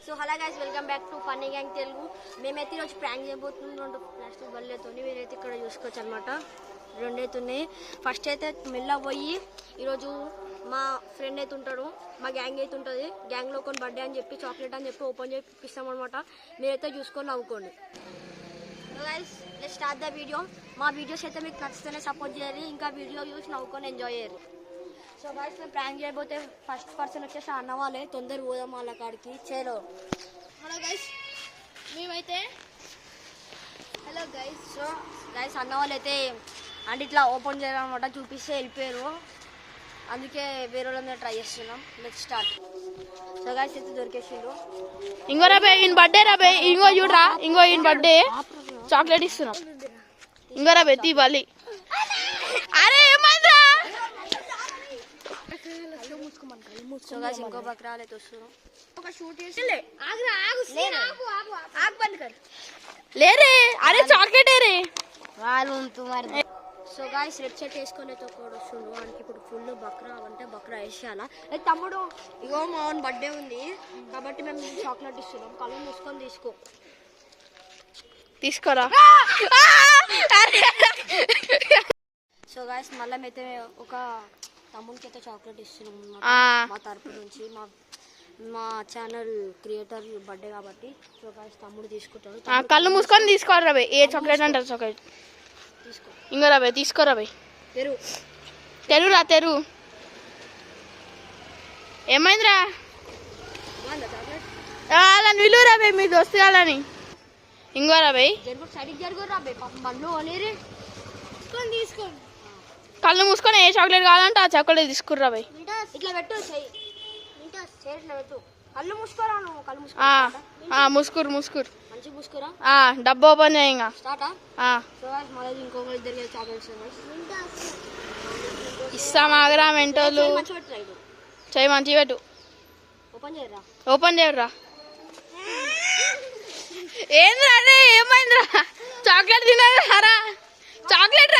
So hello guys, welcome back to funny gang Telugu. మేమైతే ఈరోజు prank చేయబోతున్నాం. ప్లాస్టిక్ బల్లెతో మీరైతే ఇక్కడ చూసుకోవచ్చు అనమాట. రెండైతున్నాయి. ఫస్ట్ అయితే మెల్ల పోయి ఈరోజు మా ఫ్రెండ్ అయితే ఉంటాడు, మా గ్యాంగ్ అయితే ఉంటుంది. గ్యాంగ్లో కొన్ని బర్త్డే అని చెప్పి చాక్లెట్ అని చెప్పి ఓపెన్ చేసి ఇప్పిస్తాం అనమాట. మీరైతే చూసుకొని నవ్వుకోండి. Guys, let's start the video. మా వీడియోస్ అయితే మీకు నచ్చితేనే సపోర్ట్ చేయాలి, ఇంకా వీడియో చూసి నవ్వుకొని ఎంజాయ్ చేయాలి. సో గైస్, మేము ప్రాంక్ చేయబోతే ఫస్ట్ పర్సన్ వచ్చేసి అన్న వాళ్ళే. తొందర పోదాం వాళ్ళ కాడికి. చేలో హలో గైస్, మేమైతే హలో గైస్. సో గైస్, అన్న వాళ్ళు అయితే అంటే ఇట్లా ఓపెన్ చేయాలన్నమాట, చూపిస్తే వెళ్ళిపోయారు. అందుకే వేరే వాళ్ళ మీద ట్రై చేస్తున్నాం. Let's start. సో గైస్ అయితే దొరికేసిండ్రు. ఇంకో రాబే ఈయన బర్త్డే రాబే, ఇంకో చూడరా, ఇంకో ఈయన బర్త్డే చాక్లెట్ ఇస్తున్నాం. ఇంకో రాబే తీవాలి. అరే ఏమైందా? సో గైస్ ఇంకో బక్రాలు అయితే వస్తున్నాం. ఒక షూట్ చేసి లేరే, అరే చాక్లెట్ రే. సో గైస్ రెడ్ షర్ట్ వేసుకొని అయితే ఒకడు వస్తుండు. వానికి ఇప్పుడు ఫుల్ బక్రా అంటే బక్రా వేసేయాలా. అయితే తమ్ముడు, ఇగో మా ఓన్ బర్త్డే ఉంది కాబట్టి మేము చాక్లెట్ ఇస్తున్నాం. కళ్ళు మూసుకొని తీసుకో. తీసుకోరా. సో గైస్ మళ్ళీ అయితే ఒక తమ్ముడికి అయితే చాక్లెట్ ఇస్తున్నాం మా తరపు నుంచి. మా ఛానల్ క్రియేటర్ బర్త్డే కాబట్టి. సో గైస్ తమ్ముడు తీసుకుంటాడు. కళ్ళు మూసుకొని తీసుకోరా రాబే. ఏ చాక్లెట్ అంటారు చాక్లెట్? తీసుకో. ఇంకో రాబే తీసుకోరా బే. తెరురా తెరు. ఏమైందిరా? అలా నిలువు రాబే, మీ దోస్తు కాదని. ఇంకో రాబే. సైడ్కి జరుగు రాబే, పాపం బండ్లు అనేరి. తీసుకోండి. కళ్ళు మూసుకొని ఏ చాక్లెట్ కావాలంటే ఆ చాక్లెట్ తీసుకుర్రా బై. ఇట్లా పెట్టు, ఇట్లా పెట్టు. కళ్ళు మూసుకోరా నువ్వు. కళ్ళు ముసుకురు ముసుకురు మంచిగా మూసుకోరా. డబ్బా ఓపెన్ చేయ ఇంకా. స్టార్టా? సో గైస్ మళ్ళీ ఇంకొక ఇద్దరికి చాక్లెట్స్ ఇస్తాం. ఆగరా మెంటోళ్ళు. చెయ్యి మంచిగా పెట్టు. ఓపెన్ చేయరా. ఓపెన్ చేయరా. ఏంద్రా అరే, ఏమైందిరా? చాక్లెట్ తినరా? చాక్లెట్